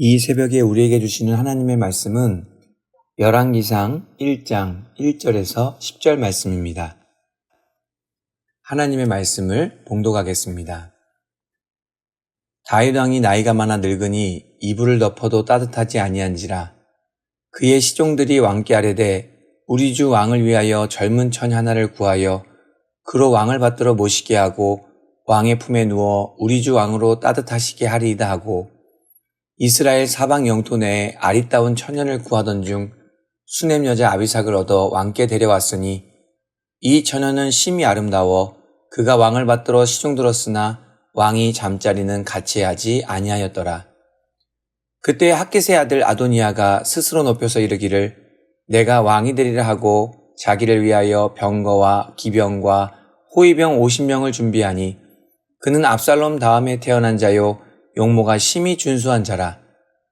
이 새벽에 우리에게 주시는 하나님의 말씀은 열왕기상 1장 1절에서 10절 말씀입니다. 하나님의 말씀을 봉독하겠습니다. 다윗 왕이 나이가 많아 늙으니 이불을 덮어도 따뜻하지 아니한지라. 그의 시종들이 왕께 아뢰되 우리 주 왕을 위하여 젊은 처녀 하나를 구하여 그로 왕을 받들어 모시게 하고 왕의 품에 누워 우리 주 왕으로 따뜻하시게 하리이다 하고 이스라엘 사방 영토 내에 아리따운 처녀를 구하던 중 수넴 여자 아비삭을 얻어 왕께 데려왔으니 이 처녀는 심히 아름다워 그가 왕을 받들어 시종들었으나 왕이 잠자리는 같이 하지 아니하였더라. 그때 핫깃의 아들 아도니아가 스스로 높여서 이르기를 내가 왕이 되리라 하고 자기를 위하여 병거와 기병과 호위병 50명을 준비하니 그는 압살롬 다음에 태어난 자요 용모가 심히 준수한 자라.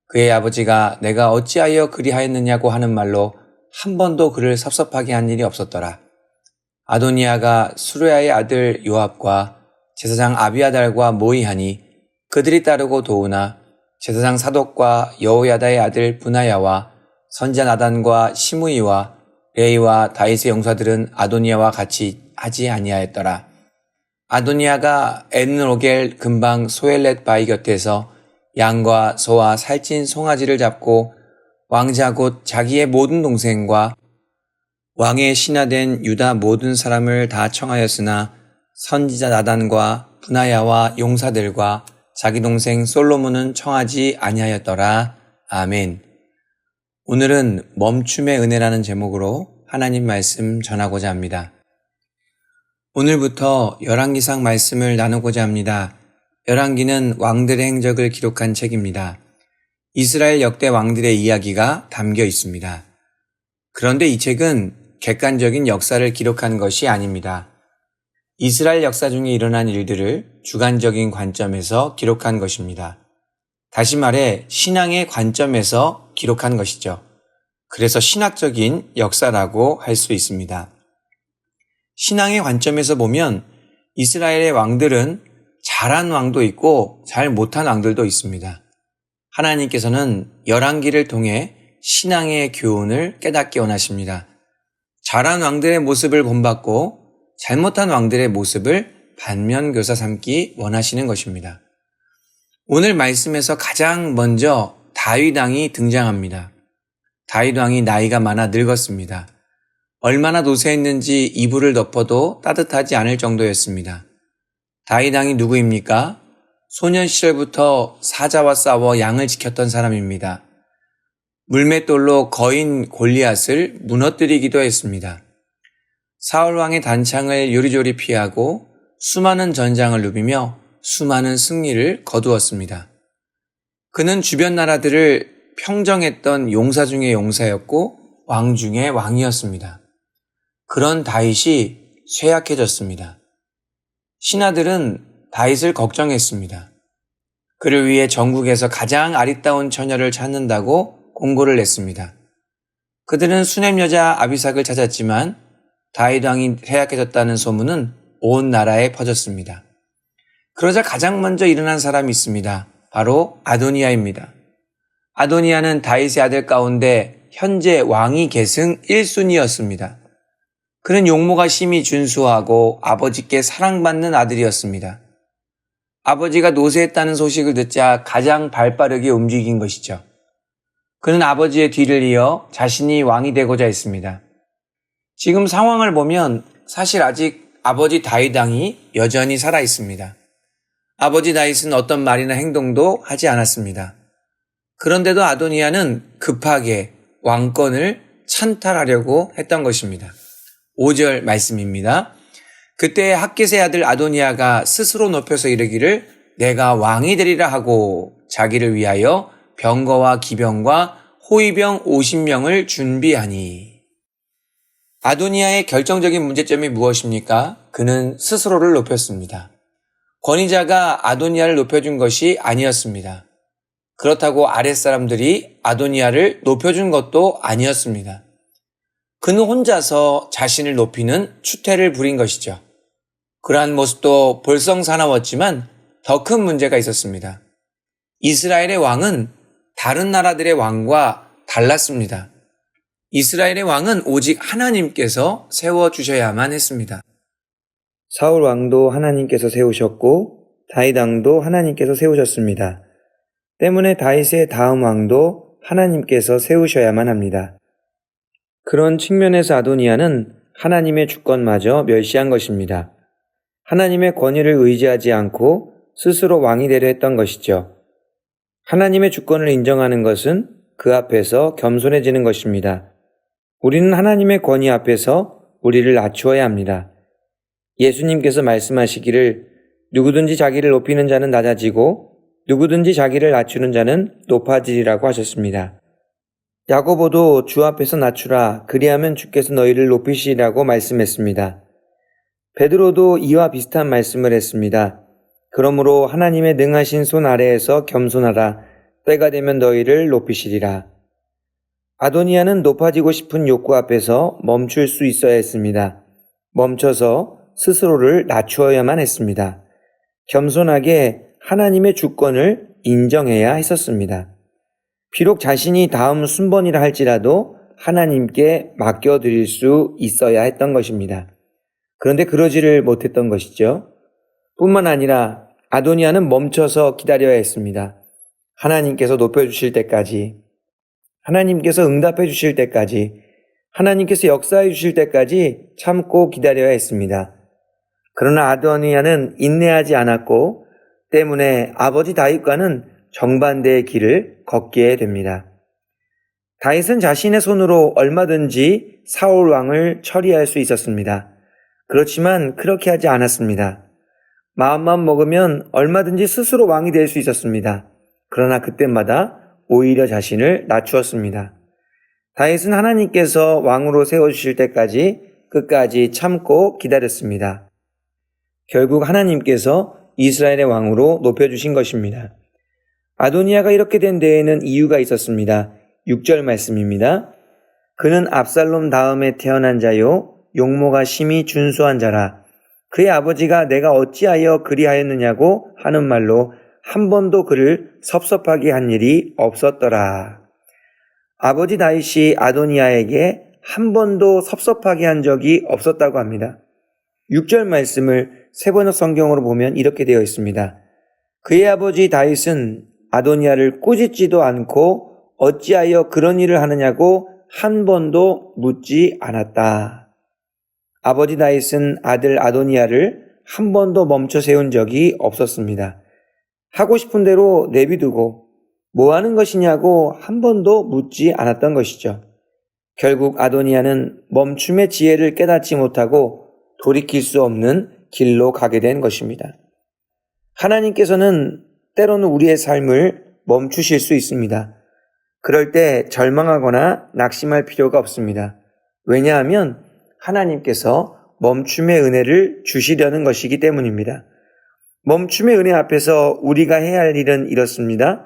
그의 아버지가 내가 어찌하여 그리하였느냐고 하는 말로 한 번도 그를 섭섭하게 한 일이 없었더라. 아도니아가 수르야의 아들 요압과 제사장 아비아달과 모의하니 그들이 따르고 도우나 제사장 사독과 여호야다의 아들 브나야와 선지자 나단과 시므이와 레이와 다윗의 용사들은 아도니아와 같이 하지 아니하였더라. 아도니아가 엔로겔 근방 소엘렛 바위 곁에서 양과 소와 살찐 송아지를 잡고 왕자 곧 자기의 모든 동생과 왕의 신하된 유다 모든 사람을 다 청하였으나 선지자 나단과 브나야와 용사들과 자기 동생 솔로몬은 청하지 아니하였더라. 아멘. 오늘은 멈춤의 은혜라는 제목으로 하나님 말씀 전하고자 합니다. 오늘부터 열왕기상 말씀을 나누고자 합니다. 열왕기는 왕들의 행적을 기록한 책입니다. 이스라엘 역대 왕들의 이야기가 담겨 있습니다. 그런데 이 책은 객관적인 역사를 기록한 것이 아닙니다. 이스라엘 역사 중에 일어난 일들을 주관적인 관점에서 기록한 것입니다. 다시 말해 신앙의 관점에서 기록한 것이죠. 그래서 신학적인 역사라고 할 수 있습니다. 신앙의 관점에서 보면 이스라엘의 왕들은 잘한 왕도 있고 잘 못한 왕들도 있습니다. 하나님께서는 열왕기를 통해 신앙의 교훈을 깨닫게 원하십니다. 잘한 왕들의 모습을 본받고 잘못한 왕들의 모습을 반면교사 삼기 원하시는 것입니다. 오늘 말씀에서 가장 먼저 다윗 왕이 등장합니다. 다윗 왕이 나이가 많아 늙었습니다. 얼마나 노쇠했는지 이불을 덮어도 따뜻하지 않을 정도였습니다. 다윗 왕이 누구입니까? 소년 시절부터 사자와 싸워 양을 지켰던 사람입니다. 물맷돌로 거인 골리앗을 무너뜨리기도 했습니다. 사울 왕의 단창을 요리조리 피하고 수많은 전장을 누비며 수많은 승리를 거두었습니다. 그는 주변 나라들을 평정했던 용사 중의 용사였고 왕 중의 왕이었습니다. 그런 다윗이 쇠약해졌습니다. 신하들은 다윗을 걱정했습니다. 그를 위해 전국에서 가장 아리따운 처녀를 찾는다고 공고를 냈습니다. 그들은 수넴 여자 아비삭을 찾았지만 다윗 왕이 쇠약해졌다는 소문은 온 나라에 퍼졌습니다. 그러자 가장 먼저 일어난 사람이 있습니다. 바로 아도니아입니다. 아도니아는 다윗의 아들 가운데 현재 왕위 계승 1순위였습니다. 그는 용모가 심히 준수하고 아버지께 사랑받는 아들이었습니다. 아버지가 노쇠했다는 소식을 듣자 가장 발빠르게 움직인 것이죠. 그는 아버지의 뒤를 이어 자신이 왕이 되고자 했습니다. 지금 상황을 보면 사실 아직 아버지 다윗 왕이 여전히 살아 있습니다. 아버지 다윗은 어떤 말이나 행동도 하지 않았습니다. 그런데도 아도니아는 급하게 왕권을 찬탈하려고 했던 것입니다. 5절 말씀입니다. 그때 핫깃의 아들 아도니아가 스스로 높여서 이르기를 내가 왕이 되리라 하고 자기를 위하여 병거와 기병과 호위병 50명을 준비하니. 아도니아의 결정적인 문제점이 무엇입니까? 그는 스스로를 높였습니다. 권위자가 아도니아를 높여준 것이 아니었습니다. 그렇다고 아랫사람들이 아도니아를 높여준 것도 아니었습니다. 그는 혼자서 자신을 높이는 추태를 부린 것이죠. 그러한 모습도 볼썽사나웠지만 더 큰 문제가 있었습니다. 이스라엘의 왕은 다른 나라들의 왕과 달랐습니다. 이스라엘의 왕은 오직 하나님께서 세워주셔야만 했습니다. 사울 왕도 하나님께서 세우셨고 다윗 왕도 하나님께서 세우셨습니다. 때문에 다윗의 다음 왕도 하나님께서 세우셔야만 합니다. 그런 측면에서 아도니아는 하나님의 주권마저 멸시한 것입니다. 하나님의 권위를 의지하지 않고 스스로 왕이 되려 했던 것이죠. 하나님의 주권을 인정하는 것은 그 앞에서 겸손해지는 것입니다. 우리는 하나님의 권위 앞에서 우리를 낮추어야 합니다. 예수님께서 말씀하시기를 누구든지 자기를 높이는 자는 낮아지고 누구든지 자기를 낮추는 자는 높아지리라고 하셨습니다. 야고보도 주 앞에서 낮추라 그리하면 주께서 너희를 높이시리라고 말씀했습니다. 베드로도 이와 비슷한 말씀을 했습니다. 그러므로 하나님의 능하신 손 아래에서 겸손하라 때가 되면 너희를 높이시리라. 아도니아는 높아지고 싶은 욕구 앞에서 멈출 수 있어야 했습니다. 멈춰서 스스로를 낮추어야만 했습니다. 겸손하게 하나님의 주권을 인정해야 했었습니다. 비록 자신이 다음 순번이라 할지라도 하나님께 맡겨드릴 수 있어야 했던 것입니다. 그런데 그러지를 못했던 것이죠. 뿐만 아니라 아도니아는 멈춰서 기다려야 했습니다. 하나님께서 높여주실 때까지, 하나님께서 응답해 주실 때까지, 하나님께서 역사해 주실 때까지 참고 기다려야 했습니다. 그러나 아도니아는 인내하지 않았고 때문에 아버지 다윗과는 정반대의 길을 걷게 됩니다. 다윗은 자신의 손으로 얼마든지 사울 왕을 처리할 수 있었습니다. 그렇지만 그렇게 하지 않았습니다. 마음만 먹으면 얼마든지 스스로 왕이 될 수 있었습니다. 그러나 그때마다 오히려 자신을 낮추었습니다. 다윗은 하나님께서 왕으로 세워주실 때까지 끝까지 참고 기다렸습니다. 결국 하나님께서 이스라엘의 왕으로 높여주신 것입니다. 아도니아가 이렇게 된 데에는 이유가 있었습니다. 6절 말씀입니다. 그는 압살롬 다음에 태어난 자요 용모가 심히 준수한 자라. 그의 아버지가 내가 어찌하여 그리하였느냐고 하는 말로 한 번도 그를 섭섭하게 한 일이 없었더라. 아버지 다윗이 아도니아에게 한 번도 섭섭하게 한 적이 없었다고 합니다. 6절 말씀을 세번역 성경으로 보면 이렇게 되어 있습니다. 그의 아버지 다윗은 아도니아를 꾸짖지도 않고 어찌하여 그런 일을 하느냐고 한 번도 묻지 않았다. 아버지 다윗은 아들 아도니아를 한 번도 멈춰 세운 적이 없었습니다. 하고 싶은 대로 내비두고 뭐 하는 것이냐고 한 번도 묻지 않았던 것이죠. 결국 아도니아는 멈춤의 지혜를 깨닫지 못하고 돌이킬 수 없는 길로 가게 된 것입니다. 하나님께서는 때로는 우리의 삶을 멈추실 수 있습니다. 그럴 때 절망하거나 낙심할 필요가 없습니다. 왜냐하면 하나님께서 멈춤의 은혜를 주시려는 것이기 때문입니다. 멈춤의 은혜 앞에서 우리가 해야 할 일은 이렇습니다.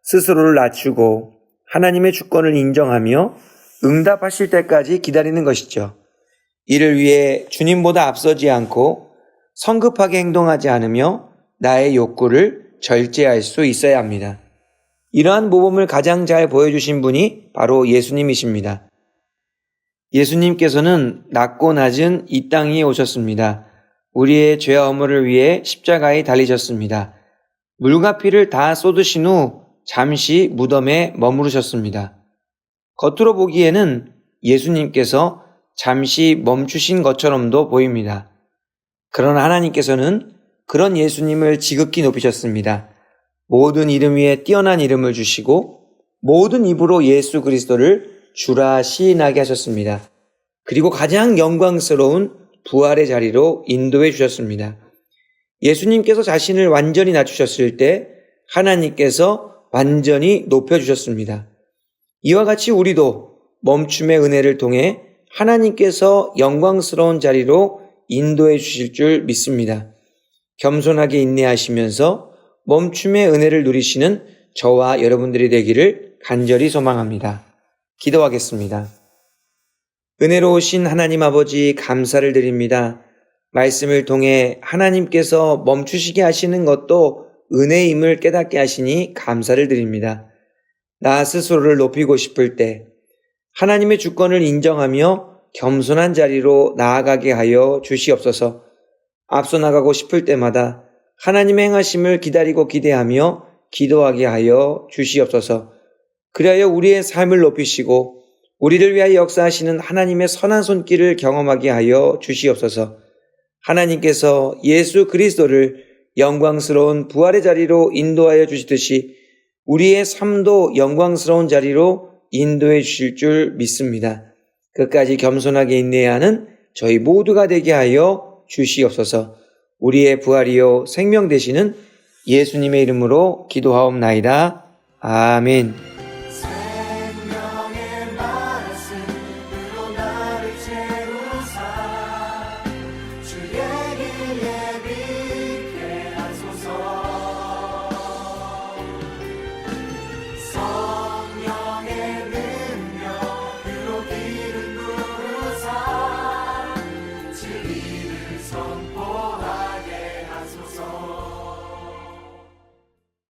스스로를 낮추고 하나님의 주권을 인정하며 응답하실 때까지 기다리는 것이죠. 이를 위해 주님보다 앞서지 않고 성급하게 행동하지 않으며 나의 욕구를 절제할 수 있어야 합니다. 이러한 모범을 가장 잘 보여주신 분이 바로 예수님이십니다. 예수님께서는 낮고 낮은 이 땅에 오셨습니다. 우리의 죄와 허물을 위해 십자가에 달리셨습니다. 물과 피를 다 쏟으신 후 잠시 무덤에 머무르셨습니다. 겉으로 보기에는 예수님께서 잠시 멈추신 것처럼도 보입니다. 그러나 하나님께서는 그런 예수님을 지극히 높이셨습니다. 모든 이름 위에 뛰어난 이름을 주시고 모든 입으로 예수 그리스도를 주라 시인하게 하셨습니다. 그리고 가장 영광스러운 부활의 자리로 인도해 주셨습니다. 예수님께서 자신을 완전히 낮추셨을 때 하나님께서 완전히 높여주셨습니다. 이와 같이 우리도 멈춤의 은혜를 통해 하나님께서 영광스러운 자리로 인도해 주실 줄 믿습니다. 겸손하게 인내하시면서 멈춤의 은혜를 누리시는 저와 여러분들이 되기를 간절히 소망합니다. 기도하겠습니다. 은혜로우신 하나님 아버지 감사를 드립니다. 말씀을 통해 하나님께서 멈추시게 하시는 것도 은혜임을 깨닫게 하시니 감사를 드립니다. 나 스스로를 높이고 싶을 때 하나님의 주권을 인정하며 겸손한 자리로 나아가게 하여 주시옵소서. 앞서 나가고 싶을 때마다 하나님의 행하심을 기다리고 기대하며 기도하게 하여 주시옵소서. 그리하여 우리의 삶을 높이시고 우리를 위하여 역사하시는 하나님의 선한 손길을 경험하게 하여 주시옵소서. 하나님께서 예수 그리스도를 영광스러운 부활의 자리로 인도하여 주시듯이 우리의 삶도 영광스러운 자리로 인도해 주실 줄 믿습니다. 끝까지 겸손하게 인내해야 하는 저희 모두가 되게 하여 주시옵소서. 우리의 부활이요 생명 되시는 예수님의 이름으로 기도하옵나이다. 아멘.